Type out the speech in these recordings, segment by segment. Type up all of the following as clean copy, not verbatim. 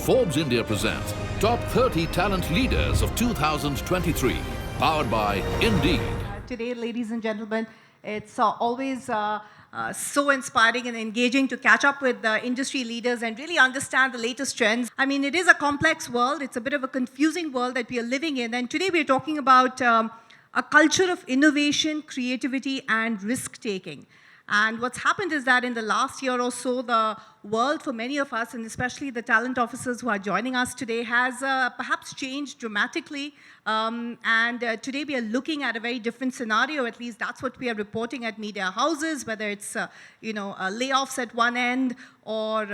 Forbes India presents Top 30 Talent Leaders of 2023, powered by Indeed. Today, ladies and gentlemen, it's always so inspiring and engaging to catch up with the industry leaders and really understand the latest trends. I mean, it is a complex world. It's a bit of a confusing world that we are living in. And today we're talking about a culture of innovation, creativity, and risk-taking. And what's happened is that in the last year or so, the world for many of us, and especially the talent officers who are joining us today, has perhaps changed dramatically. Today we are looking at a very different scenario. At least that's what we are reporting at media houses, whether it's layoffs at one end, or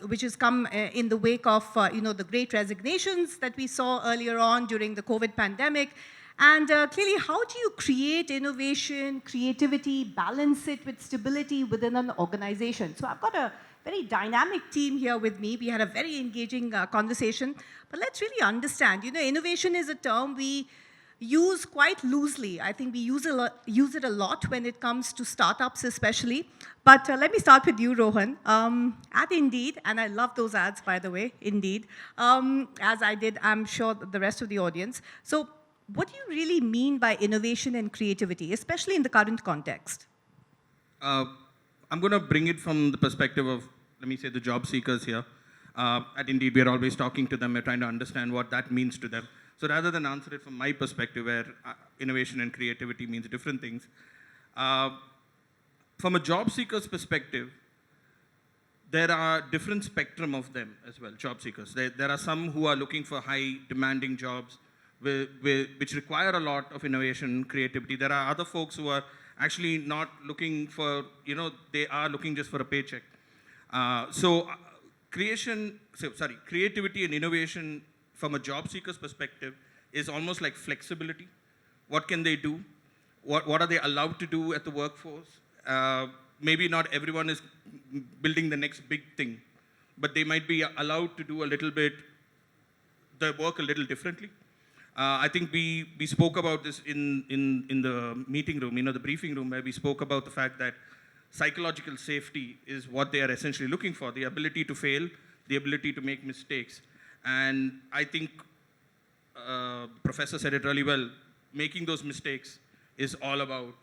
which has come in the wake of the great resignations that we saw earlier on during the COVID pandemic. And clearly, how do you create innovation, creativity, balance it with stability within an organization? So I've got a very dynamic team here with me. We had a very engaging conversation. But let's really understand, innovation is a term we use quite loosely. I think we use it a lot when it comes to startups especially. But let me start with you, Rohan. At Indeed, and I love those ads, by the way, Indeed, as I did, I'm sure, the rest of the audience. So what do you really mean by innovation and creativity, especially in the current context? I'm going to bring it from the perspective of, let me say, the job seekers here. At Indeed, we're always talking to them. We're trying to understand what that means to them. So rather than answer it from my perspective, where innovation and creativity means different things, from a job seeker's perspective, there are different spectrum of them as well, job seekers. There are some who are looking for high demanding jobs, which require a lot of innovation, creativity. There are other folks who are actually not looking for, they are looking just for a paycheck. Creativity and innovation from a job seeker's perspective is almost like flexibility. What can they do? What are they allowed to do at the workforce? Maybe not everyone is building the next big thing, but they might be allowed to do the work a little differently. I think we spoke about this in the meeting room, the briefing room, where we spoke about the fact that psychological safety is what they are essentially looking for, the ability to fail, the ability to make mistakes. And I think the professor said it really well, making those mistakes is all about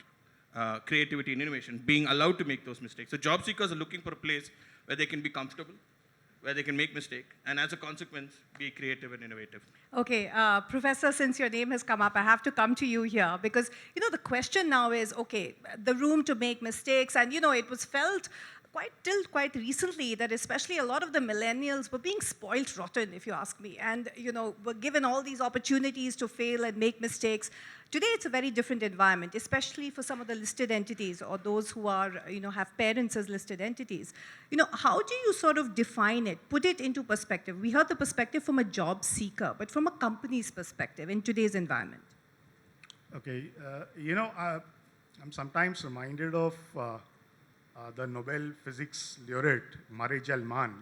creativity and innovation, being allowed to make those mistakes. So job seekers are looking for a place where they can be comfortable, where they can make mistake, and as a consequence, be creative and innovative. Okay, Professor, since your name has come up, I have to come to you here because, the question now is, okay, the room to make mistakes, and, it was felt quite recently that especially a lot of the millennials were being spoiled rotten, if you ask me, and, were given all these opportunities to fail and make mistakes. Today, it's a very different environment, especially for some of the listed entities or those who are, have parents as listed entities. How do you sort of define it, put it into perspective? We heard the perspective from a job seeker, but from a company's perspective in today's environment. Okay, I'm sometimes reminded of the Nobel Physics laureate, Murray Gell-Mann.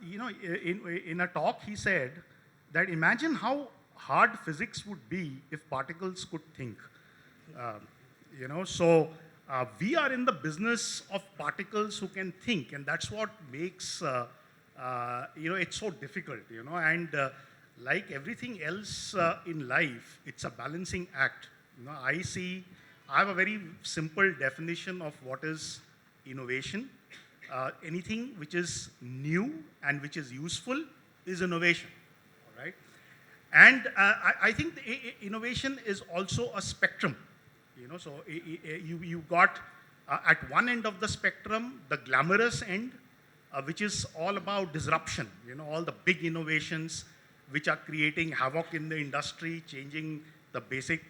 In a talk, he said that imagine how hard physics would be if particles could think. We are in the business of particles who can think, and that's what makes it's so difficult. And like everything else in life, it's a balancing act. I have a very simple definition of what is innovation. Anything which is new and which is useful is innovation. All right. And I think innovation is also a spectrum. You got at one end of the spectrum the glamorous end, which is all about disruption. All the big innovations which are creating havoc in the industry, changing the basic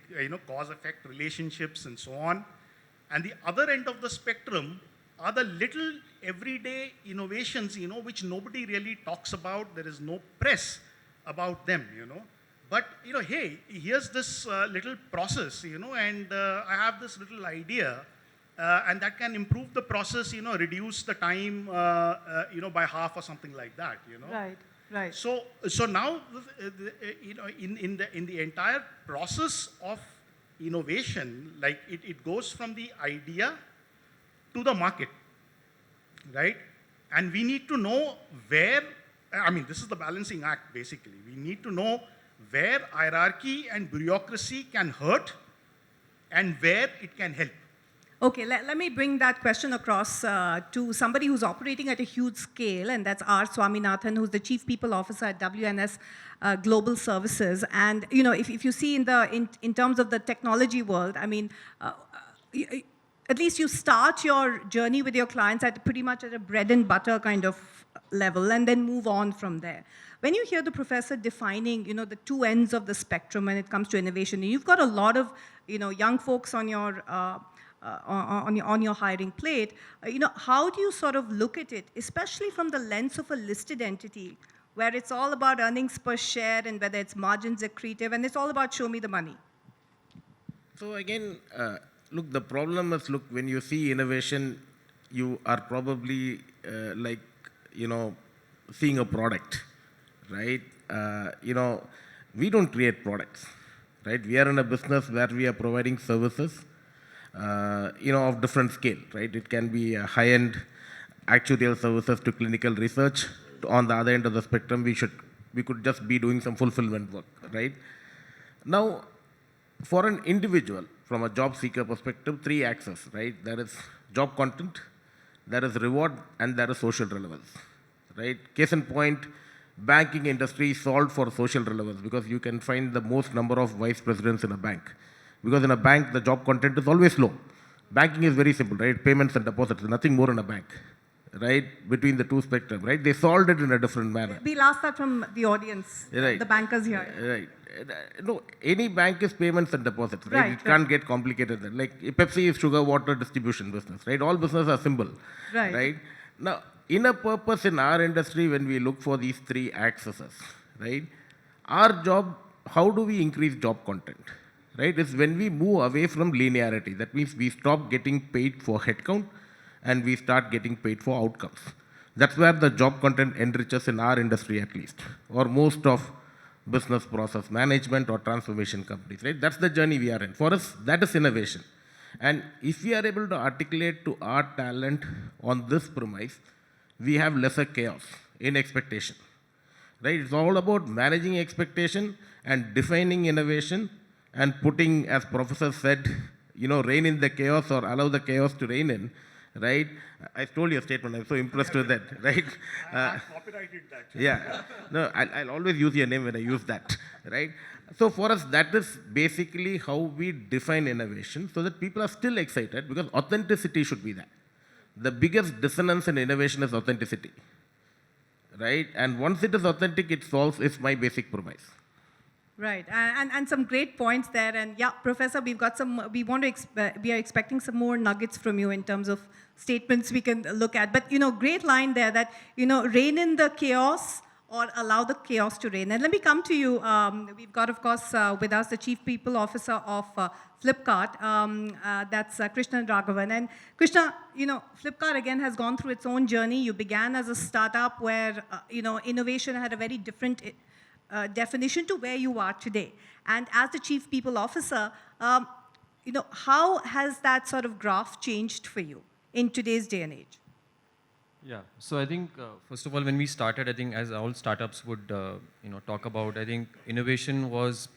cause-effect relationships and so on. And the other end of the spectrum are the little everyday innovations, which nobody really talks about. There is no press about them, But, hey, here's this little process, and I have this little idea, and that can improve the process, reduce the time, by half or something like that, Right. So now, in the entire process of innovation, like it goes from the idea to the market, right? And we need to know where I mean, this is the balancing act, basically. We need to know where hierarchy and bureaucracy can hurt and where it can help. Okay, let me bring that question across to somebody who's operating at a huge scale, and that's R. Swaminathan, who's the Chief People Officer at WNS Global Services. And you know, if you see in terms of the technology world, I mean, at least you start your journey with your clients at pretty much at a bread and butter kind of level, and then move on from there. When you hear the professor defining, you know, the two ends of the spectrum when it comes to innovation, you've got a lot of, you know, young folks on your on your hiring plate, you know, how do you sort of look at it, especially from the lens of a listed entity, where it's all about earnings per share and whether it's margins accretive, and it's all about show me the money? So again, look, the problem is, look, when you see innovation, you are probably like, you know, seeing a product, right? You know, we don't create products, right? We are in a business where we are providing services, you know, of different scale, right? It can be a high-end actuarial services to clinical research. On the other end of the spectrum, we could just be doing some fulfillment work, right? Now, for an individual, from a job seeker perspective, three axes, right? There is job content, there is reward, and there is social relevance, right? Case in point, banking industry solved for social relevance because you can find the most number of vice presidents in a bank. Because in a bank, the job content is always low. Banking is very simple, right? Payments and deposits, nothing more in a bank, right? Between the two spectrum, right? They solved it in a different manner. We'll ask that from the audience, right. The bankers here. Right. No, any bank is payments and deposits, right? It can't get complicated then. Like Pepsi is sugar water distribution business, right? All businesses are simple, right? Now, inner purpose in our industry, when we look for these three axes, right? Our job, how do we increase job content, right? Is when we move away from linearity. That means we stop getting paid for headcount and we start getting paid for outcomes. That's where the job content enriches in our industry at least, or most of business process management or transformation companies, right? That's the journey we are in. For us, that is innovation. And if we are able to articulate to our talent on this premise, we have lesser chaos in expectation, right? It's all about managing expectation and defining innovation and putting, as Professor said, you know, rein in the chaos or allow the chaos to reign in, right? I stole your statement. I'm so impressed with that, right? I copyrighted that. Yeah. No, I'll always use your name when I use that, right? So for us, that is basically how we define innovation so that people are still excited because authenticity should be there. The biggest dissonance in innovation is authenticity, right? And once it is authentic, it solves, it's my basic premise. Right, and some great points there. And yeah, Professor, we are expecting some more nuggets from you in terms of statements we can look at. But, you know, great line there that, you know, rein in the chaos or allow the chaos to reign. And let me come to you. We've got, of course, with us the Chief People Officer of Flipkart. That's Krishna Raghavan. And Krishna, you know, Flipkart again has gone through its own journey. You began as a startup where, you know, innovation had a very different definition to where you are today. And as the Chief People Officer, you know, how has that sort of graph changed for you in today's day and age? Yeah, so I think, first of all, when we started, I think as all startups would, you know, talk about, I think innovation was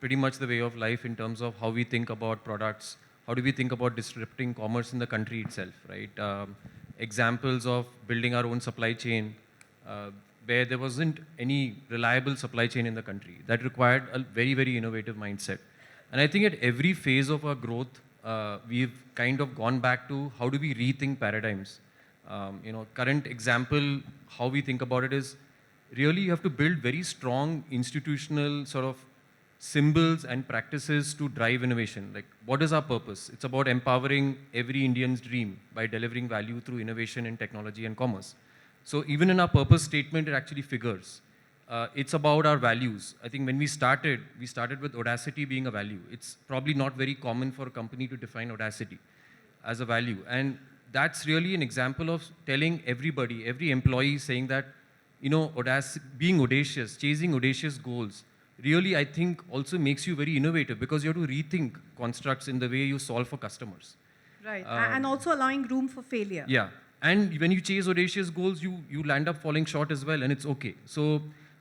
pretty much the way of life in terms of how we think about products, how do we think about disrupting commerce in the country itself, right? Examples of building our own supply chain, where there wasn't any reliable supply chain in the country. That required a very, very innovative mindset. And I think at every phase of our growth, we've kind of gone back to how do we rethink paradigms. You know, current example, how we think about it is really you have to build very strong institutional sort of symbols and practices to drive innovation. Like, what is our purpose? It's about empowering every Indian's dream by delivering value through innovation in technology and commerce. So even in our purpose statement, it actually figures. It's about our values. I think when we started with audacity being a value. It's probably not very common for a company to define audacity as a value. And that's really an example of telling everybody, every employee saying that, you know, being audacious, chasing audacious goals, really I think also makes you very innovative because you have to rethink constructs in the way you solve for customers. Right, and also allowing room for failure. Yeah. And when you chase audacious goals, you land up falling short as well, and it's okay. So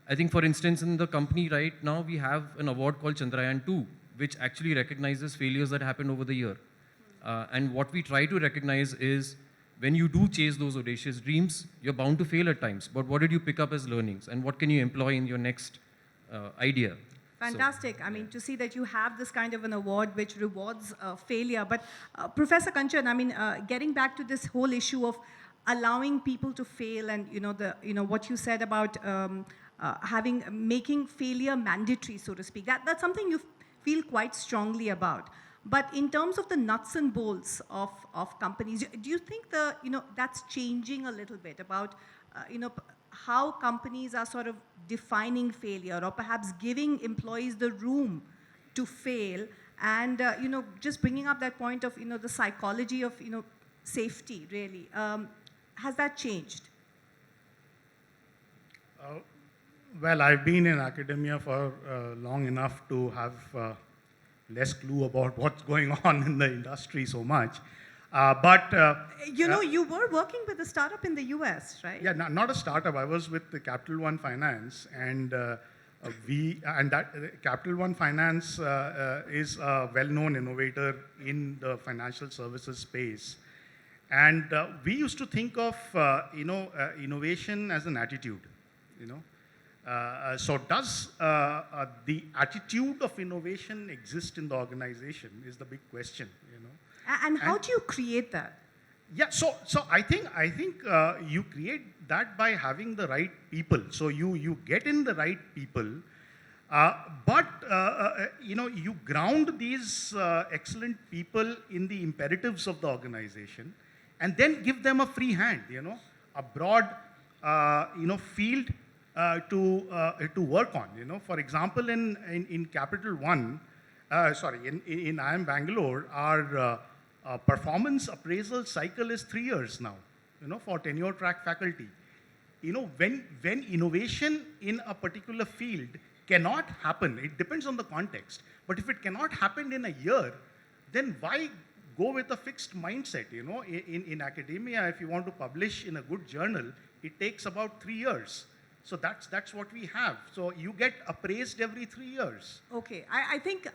I think, for instance, in the company right now, we have an award called Chandrayaan 2, which actually recognizes failures that happened over the year. And what we try to recognize is when you do chase those audacious dreams, you're bound to fail at times. But what did you pick up as learnings? And what can you employ in your next idea? Fantastic. I mean, to see that you have this kind of an award which rewards failure. But Professor Kanchan, I mean, getting back to this whole issue of allowing people to fail, and what you said about making failure mandatory, so to speak. That's something you feel quite strongly about. But in terms of the nuts and bolts of companies, do you think that's changing a little bit about how companies are sort of defining failure, or perhaps giving employees the room to fail, and just bringing up that point of the psychology of safety, really? Has that changed? Well, I've been in academia for long enough to have less clue about what's going on in the industry so much. You were working with a startup in the US, right? Yeah, not a startup. I was with the Capital One Finance, and Capital One Finance is a well-known innovator in the financial services space. And we used to think of innovation as an attitude. So does the attitude of innovation exist in the organization is the big question. And how do you create that? Yeah, so I think you create that by having the right people. So you get in the right people, but you ground these excellent people in the imperatives of the organization, and then give them a free hand, a broad field to work on. For example, in Capital One, in IIM Bangalore, our performance appraisal cycle is 3 years now, for tenure track faculty. When innovation in a particular field cannot happen, it depends on the context, but if it cannot happen in a year, then why go with a fixed mindset? In academia, if you want to publish in a good journal, it takes about 3 years. So that's what we have. So you get appraised every 3 years. Okay, I think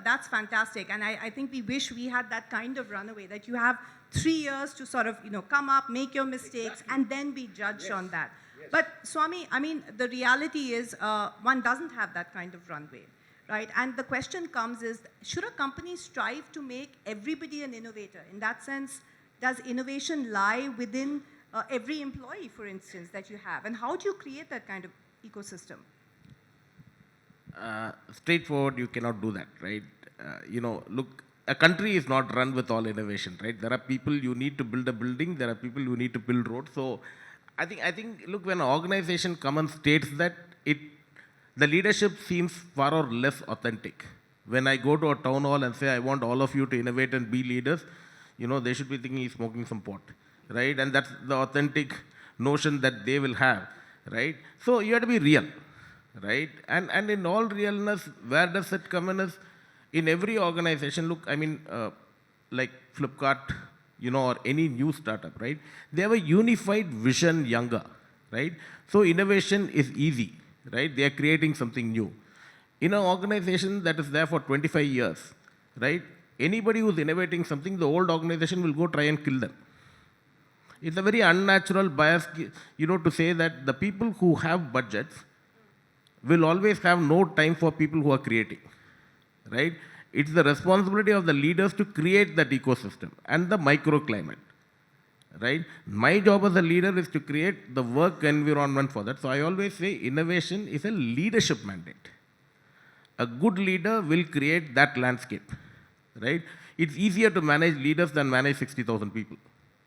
that's fantastic, and I think we wish we had that kind of runaway, that you have 3 years to sort of come up, make your mistakes, and then be judged on that. Yes. But Swami, I mean, the reality is one doesn't have that kind of runway, right? And the question comes is, should a company strive to make everybody an innovator? In that sense, does innovation lie within every employee, for instance, that you have? And how do you create that kind of ecosystem? Straightforward, you cannot do that, right? Look, a country is not run with all innovation, right? There are people you need to build a building, there are people you need to build roads. So I think, look, when an organization comes and states that, the leadership seems far or less authentic. When I go to a town hall and say, I want all of you to innovate and be leaders, they should be thinking he's smoking some pot. Right? And that's the authentic notion that they will have, right? So you have to be real, right? And in all realness, where does it come in? Is in every organization. Look, I mean, like Flipkart, or any new startup, right? They have a unified vision, younger, right? So innovation is easy, right? They are creating something new. In an organization that is there for 25 years, right? Anybody who's innovating something, the old organization will go try and kill them. It's a very unnatural bias, to say that the people who have budgets will always have no time for people who are creating, right? It's the responsibility of the leaders to create that ecosystem and the microclimate, right? My job as a leader is to create the work environment for that. So I always say innovation is a leadership mandate. A good leader will create that landscape, right? It's easier to manage leaders than manage 60,000 people.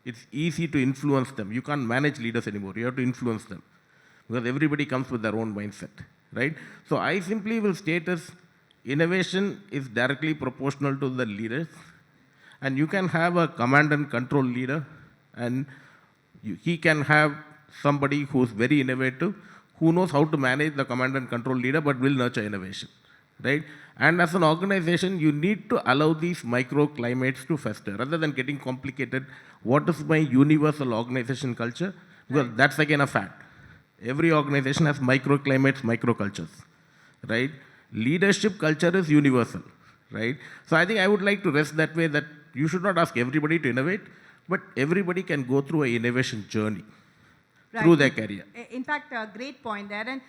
It's easy to influence them. You can't manage leaders anymore. You have to influence them because everybody comes with their own mindset, right? So I simply will state as innovation is directly proportional to the leaders, and you can have a command and control leader, and he can have somebody who's very innovative, who knows how to manage the command and control leader, but will nurture innovation. right? And as an organization, you need to allow these microclimates to fester rather than getting complicated. What is my universal organization culture? Because that's again a fact. Every organization has microclimates, microcultures, right? Leadership culture is universal, right? So I think I would like to rest that way, that you should not ask everybody to innovate, but everybody can go through an innovation journey through their career. In fact, a great point there. And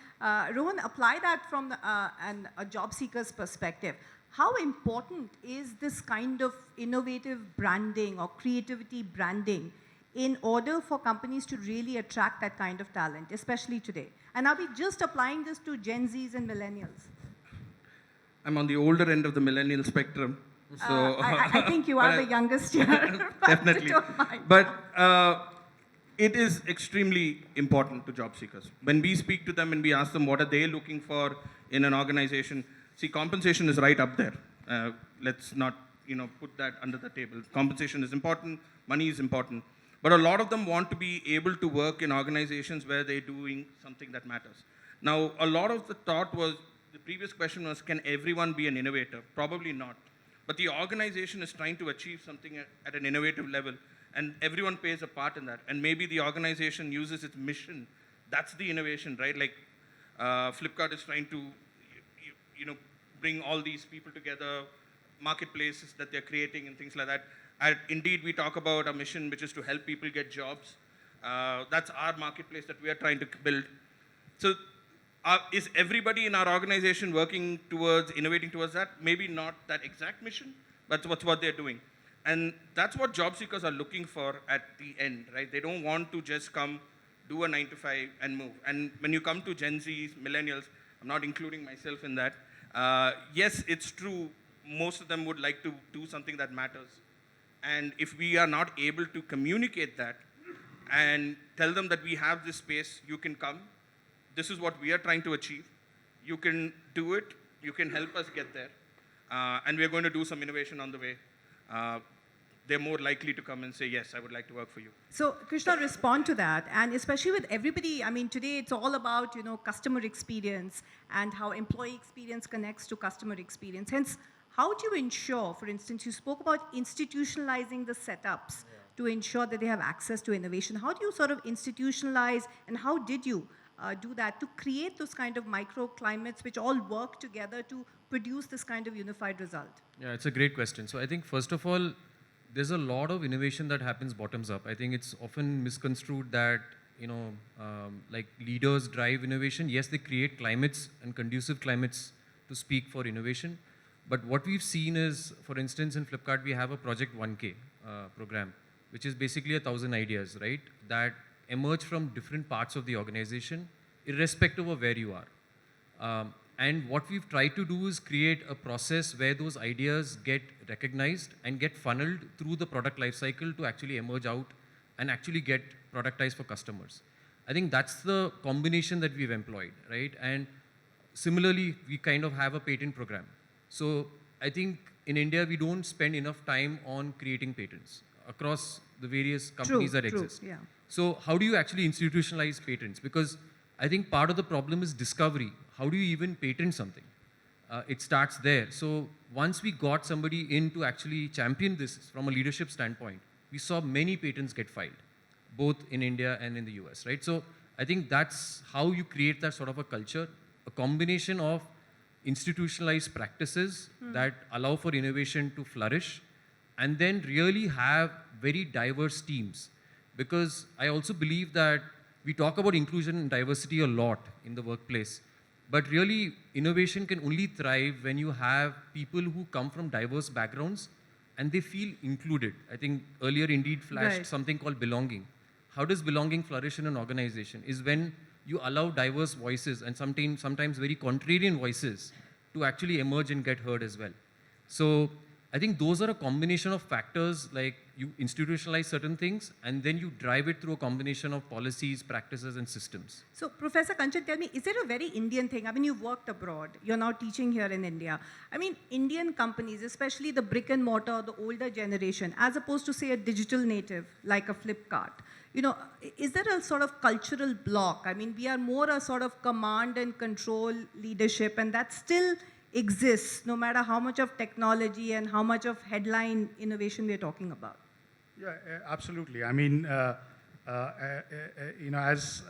Rohan, apply that from a job seeker's perspective. How important is this kind of innovative branding or creativity branding in order for companies to really attract that kind of talent, especially today? And are we just applying this to Gen Zs and millennials? I'm on the older end of the millennial spectrum. So I think you are the youngest here. Definitely. Don't mind. But it is extremely important to job seekers. When we speak to them and we ask them what are they looking for in an organization, see, compensation is right up there. Let's not put that under the table. Compensation is important, money is important. But a lot of them want to be able to work in organizations where they're doing something that matters. Now, a lot of the thought was, the previous question was, can everyone be an innovator? Probably not. But the organization is trying to achieve something at an innovative level, and everyone plays a part in that. And maybe the organization uses its mission. That's the innovation, right? Like Flipkart is trying to, bring all these people together, marketplaces that they're creating and things like that. Indeed, we talk about our mission, which is to help people get jobs. That's our marketplace that we are trying to build. So is everybody in our organization working towards, innovating towards that? Maybe not that exact mission, but that's what they're doing. And that's what job seekers are looking for at the end, right? They don't want to just come, do a 9 to 5 and move. And when you come to Gen Zs, millennials, I'm not including myself in that. Yes, it's true. Most of them would like to do something that matters. And if we are not able to communicate that and tell them that we have this space, you can come. This is what we are trying to achieve. You can do it. You can help us get there. And we're going to do some innovation on the way. They're more likely to come and say, yes, I would like to work for you. So, Krishna, respond to that. And especially with everybody, I mean, today it's all about, customer experience and how employee experience connects to customer experience. Hence, how do you ensure, for instance, you spoke about institutionalizing the setups to ensure that they have access to innovation. How do you sort of institutionalize, and how did you do that to create those kind of microclimates which all work together to produce this kind of unified result? Yeah, it's a great question. So I think, first of all, there's a lot of innovation that happens bottoms up. I think it's often misconstrued that, like leaders drive innovation. Yes, they create climates and conducive climates to speak for innovation. But what we've seen is, for instance, in Flipkart, we have a Project 1K program, which is basically 1,000 ideas, right, that emerge from different parts of the organization, irrespective of where you are. And what we've tried to do is create a process where those ideas get recognized and get funneled through the product lifecycle to actually emerge out and actually get productized for customers. I think that's the combination that we've employed, right? And similarly, we kind of have a patent program. So I think in India, we don't spend enough time on creating patents across the various companies that exist. Yeah. So how do you actually institutionalize patents? Because I think part of the problem is discovery. How do you even patent something? It starts there. So once we got somebody in to actually champion this from a leadership standpoint, we saw many patents get filed, both in India and in the US, right? So I think that's how you create that sort of a culture, a combination of institutionalized practices that allow for innovation to flourish, and then really have very diverse teams. Because I also believe that we talk about inclusion and diversity a lot in the workplace, but really innovation can only thrive when you have people who come from diverse backgrounds and they feel included. I think earlier Indeed flashed something called belonging. How does belonging flourish in an organization? Is when you allow diverse voices and sometimes very contrarian voices to actually emerge and get heard as well. So I think those are a combination of factors, like you institutionalize certain things and then you drive it through a combination of policies, practices and systems. So Professor Kanchan, tell me, is it a very Indian thing? I mean, you've worked abroad, you're now teaching here in India. I mean, Indian companies, especially the brick and mortar, the older generation, as opposed to say a digital native like a Flipkart, is there a sort of cultural block? I mean, we are more a sort of command and control leadership, and that still exists, no matter how much of technology and how much of headline innovation we're talking about. Yeah, absolutely. I mean, as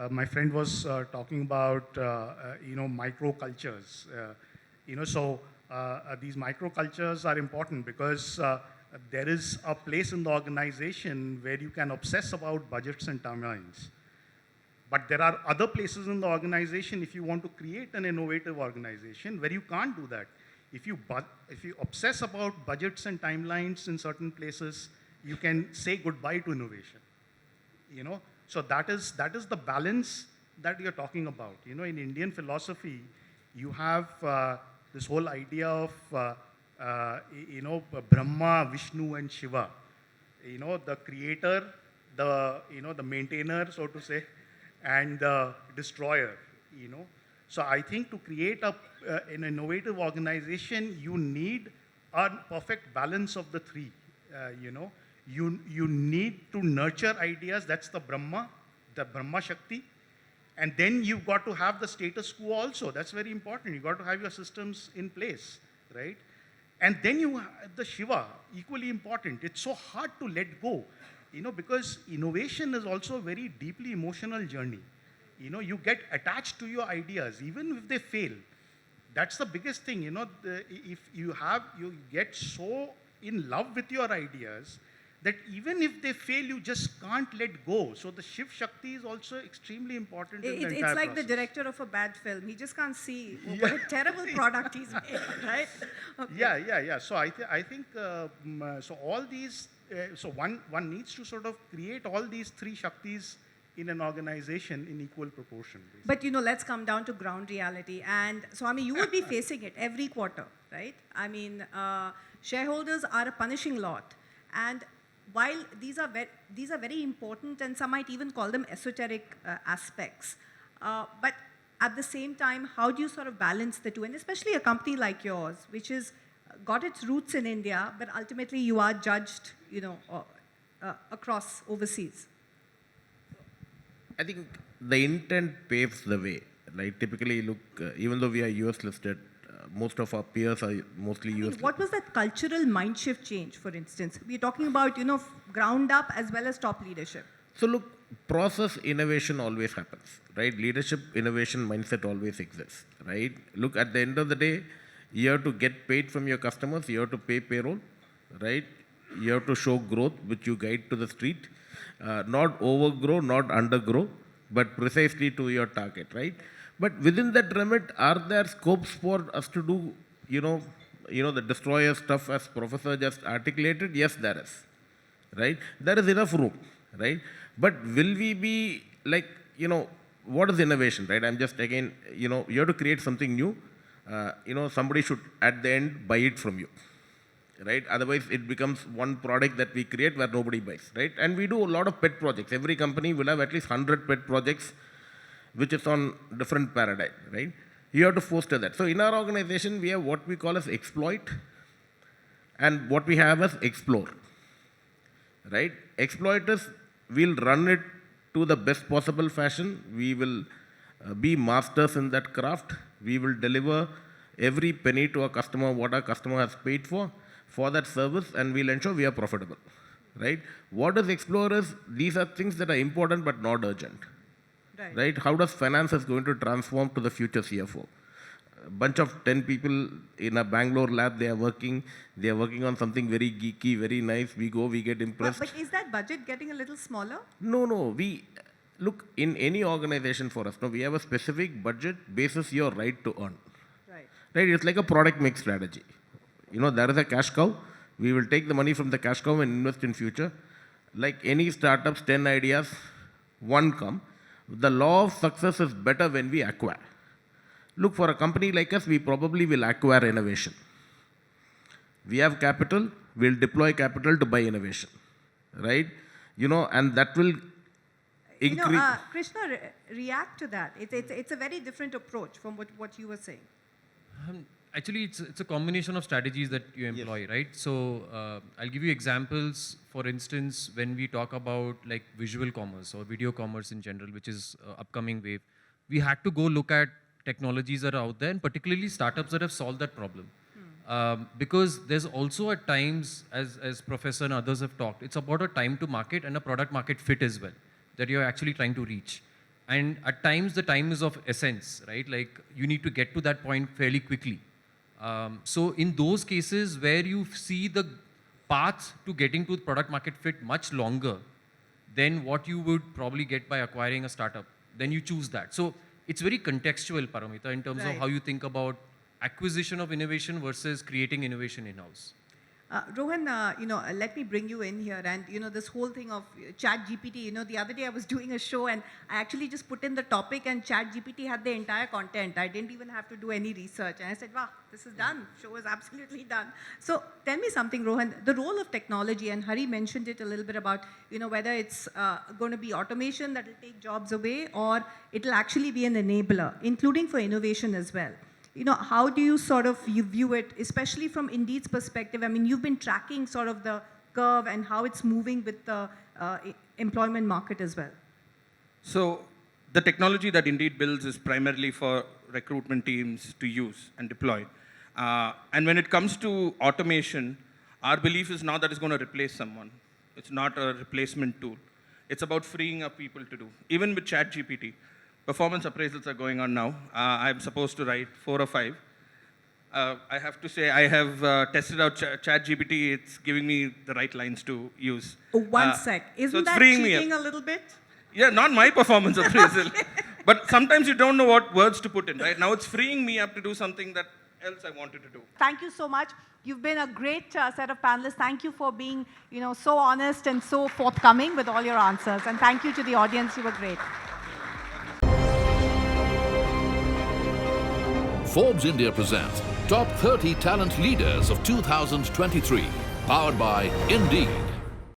my friend was talking about, microcultures. So these microcultures are important because there is a place in the organization where you can obsess about budgets and timelines. But there are other places in the organization, if you want to create an innovative organization, where you can't do that. If you obsess about budgets and timelines in certain places, you can say goodbye to innovation. So that is the balance that you're talking about. In Indian philosophy, you have this whole idea of Brahma, Vishnu, and Shiva. The creator, the maintainer, so to say, and the destroyer. So I think to create an innovative organization, you need a perfect balance of the three. You need to nurture ideas. That's the Brahma Shakti. And then you've got to have the status quo also. That's very important. You've got to have your systems in place, right? And then you have the Shiva, equally important. It's so hard to let go, because innovation is also a very deeply emotional journey. You get attached to your ideas, even if they fail. That's the biggest thing, if you get so in love with your ideas that even if they fail, you just can't let go. So the Shiv Shakti is also extremely important in the entire It's like process. the director of a bad film. He just can't see what a terrible product he's made, right? Okay. Yeah. So I think, so all these, so one needs to sort of create all these three Shaktis in an organization in equal proportion. Basically. But let's come down to ground reality. And Swami, you will be facing it every quarter, right? I mean, shareholders are a punishing lot. And while these are very important, and some might even call them esoteric aspects, but at the same time, how do you sort of balance the two? And especially a company like yours, which has got its roots in India, but ultimately you are judged, across overseas. I think the intent paves the way. Like typically, look, even though we are US listed, most of our peers are mostly US listed. What was that cultural mind shift change, for instance? We're talking about, ground up as well as top leadership. So look, process innovation always happens, right? Leadership innovation mindset always exists, right? Look, at the end of the day, you have to get paid from your customers, you have to pay payroll, right? You have to show growth, which you guide to the street. Not overgrow, not undergrow, but precisely to your target, right? But within that remit, are there scopes for us to do, the destroyer stuff as Professor just articulated? Yes, there is, right? There is enough room, right? But will we be like, what is innovation, right? I'm just again, you have to create something new. Somebody should at the end buy it from you, right? Otherwise, it becomes one product that we create where nobody buys, right? And we do a lot of pet projects. Every company will have at least 100 pet projects, which is on different paradigm, right? You have to foster that. So in our organization, we have what we call as exploit and what we have as explore, right? Exploit is, we'll run it to the best possible fashion. We will be masters in that craft. We will deliver every penny to a customer, what our customer has paid for that service, and we'll ensure we are profitable, right? What is explore is, these are things that are important but not urgent, right? How does finance is going to transform to the future CFO? A bunch of 10 people in a Bangalore lab, they are working on something very geeky, very nice. We go, we get impressed. But is that budget getting a little smaller? No. We look, in any organization for us, we have a specific budget basis your right to earn. Right? It's like a product mix strategy. There is a cash cow. We will take the money from the cash cow and invest in future. Like any startups, 10 ideas, one come. The law of success is better when we acquire. Look, for a company like us, we probably will acquire innovation. We have capital, we'll deploy capital to buy innovation, right? And that will increase. Krishna, react to that. It's a very different approach from what you were saying. Actually, it's a combination of strategies that you employ, yes. Right? So I'll give you examples. For instance, when we talk about like visual commerce or video commerce in general, which is upcoming wave, we had to go look at technologies that are out there, and particularly startups that have solved that problem. Because there's also at times, as Professor and others have talked, it's about a time to market and a product market fit as well, that you're actually trying to reach. And at times the time is of essence, right? Like you need to get to that point fairly quickly. So in those cases where you see the path to getting to product market fit much longer than what you would probably get by acquiring a startup, then you choose that. So it's very contextual, Paramita, in terms of how you think about acquisition of innovation versus creating innovation in-house. Rohan, let me bring you in here, and this whole thing of Chat GPT. The other day I was doing a show and I actually just put in the topic and Chat GPT had the entire content. I didn't even have to do any research, and I said, "Wow, this is done. Show is absolutely done." So tell me something, Rohan. The role of technology, and Hari mentioned it a little bit about whether it's going to be automation that will take jobs away, or it'll actually be an enabler, including for innovation as well. How do you you view it, especially from Indeed's perspective? I mean, you've been tracking sort of the curve and how it's moving with the employment market as well. So the technology that Indeed builds is primarily for recruitment teams to use and deploy. And when it comes to automation, our belief is not that it's going to replace someone. It's not a replacement tool. It's about freeing up people to do. Even with ChatGPT, performance appraisals are going on now. I'm supposed to write 4 or 5. I have to say I have tested out ChatGPT. It's giving me the right lines to use. Oh, one sec. Isn't that cheating a little bit? Yeah, not my performance appraisal. But sometimes you don't know what words to put in, right? Now it's freeing me up to do something that else I wanted to do. Thank you so much. You've been a great set of panelists. Thank you for being, so honest and so forthcoming with all your answers. And thank you to the audience. You were great. Forbes India presents Top 30 Talent Leaders of 2023, powered by Indeed.